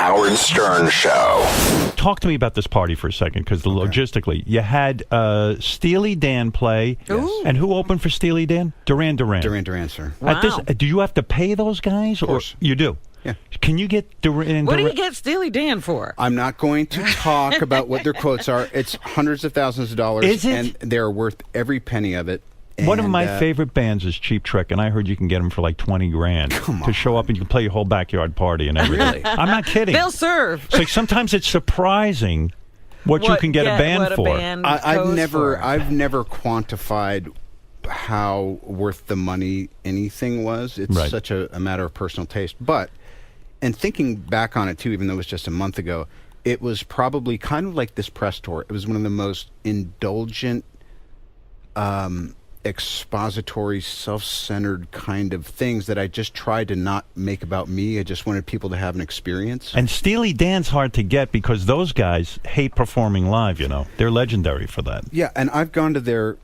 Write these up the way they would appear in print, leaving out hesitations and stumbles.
Howard Stern Show. Talk to me about this party for a second, because logistically, you had Steely Dan play. Yes. And who opened for Steely Dan? Duran. Duran, sir. Wow. Do you have to pay those guys? Of course. Or you do? Yeah. Can you get Duran? What do you get Steely Dan for? I'm not going to talk about what their quotes are. It's hundreds of thousands of dollars. Is it? And they're worth every penny of it. One of And, my favorite bands is Cheap Trick, and I heard you can get them for like $20,000 to show up, and you can play your whole backyard party and everything. Really? I'm not kidding. They'll serve. So sometimes it's surprising what you can get a band for. I've never quantified how worth the money anything was. It's such a matter of personal taste. But, and thinking back on it too, even though it was just a month ago, it was probably kind of like this press tour. It was one of the most indulgent, expository, self-centered kind of things that I just tried to not make about me. I just wanted people to have an experience. And Steely Dan's hard to get because those guys hate performing live, you know. They're legendary for that. Yeah, and I've gone to their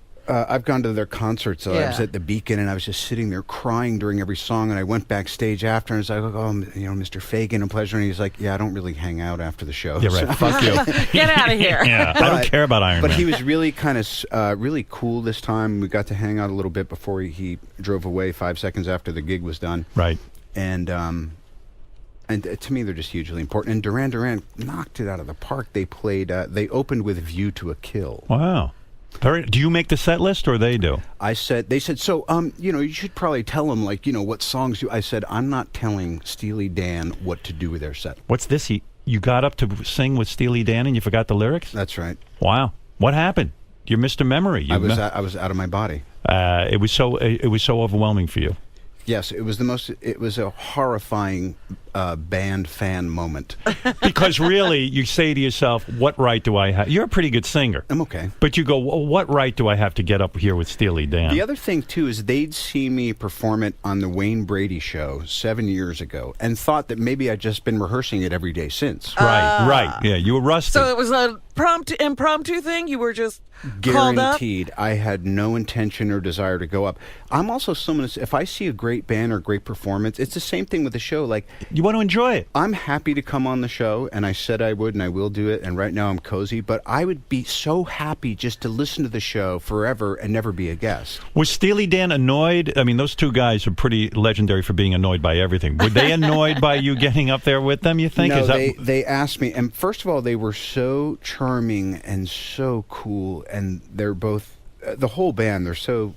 concerts. I was at the Beacon, and I was just sitting there crying during every song. And I went backstage after, and I was like, "Oh, you know, Mr. Fagan, a pleasure." And he's like, "Yeah, I don't really hang out after the show." Yeah, right. Fuck you. Get out of here. Yeah, I don't care about Iron Man. But he was really kind of really cool this time. We got to hang out a little bit before he drove away 5 seconds after the gig was done. Right. And to me, they're just hugely important. And Duran knocked it out of the park. They played. They opened with "View to a Kill." Wow. Do you make the set list, or they do? They said, so, you know, you should probably tell them, like, you know, what songs I said, I'm not telling Steely Dan what to do with their set. What's this? You got up to sing with Steely Dan and you forgot the lyrics? That's right. Wow. What happened? You missed a memory. I was out of my body. It was so overwhelming for you. Yes, it was a horrifying band fan moment. Because really, you say to yourself, what right do I have? You're a pretty good singer. I'm okay. But you go, well, what right do I have to get up here with Steely Dan? The other thing, too, is they'd see me perform it on the Wayne Brady show 7 years ago and thought that maybe I'd just been rehearsing it every day since. Right. Yeah, you were rusty. So it was a impromptu thing? You were just guaranteed. I had no intention or desire to go up. I'm also someone, if I see a great band or great performance, it's the same thing with the show. Like, you want to enjoy it. I'm happy to come on the show, and I said I would, and I will do it, and right now I'm cozy, but I would be so happy just to listen to the show forever and never be a guest. Was Steely Dan annoyed? I mean, those two guys are pretty legendary for being annoyed by everything. Were they annoyed by you getting up there with them, you think? No, they asked me, and first of all, they were so charming and so cool, and they're both, the whole band, they're so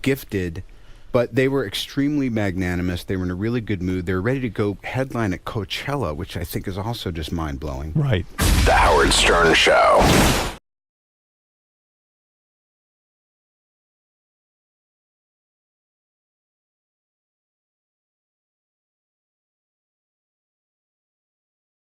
gifted, but they were extremely magnanimous. They were in a really good mood. They were ready to go headline at Coachella, which I think is also just mind-blowing. Right. The Howard Stern Show.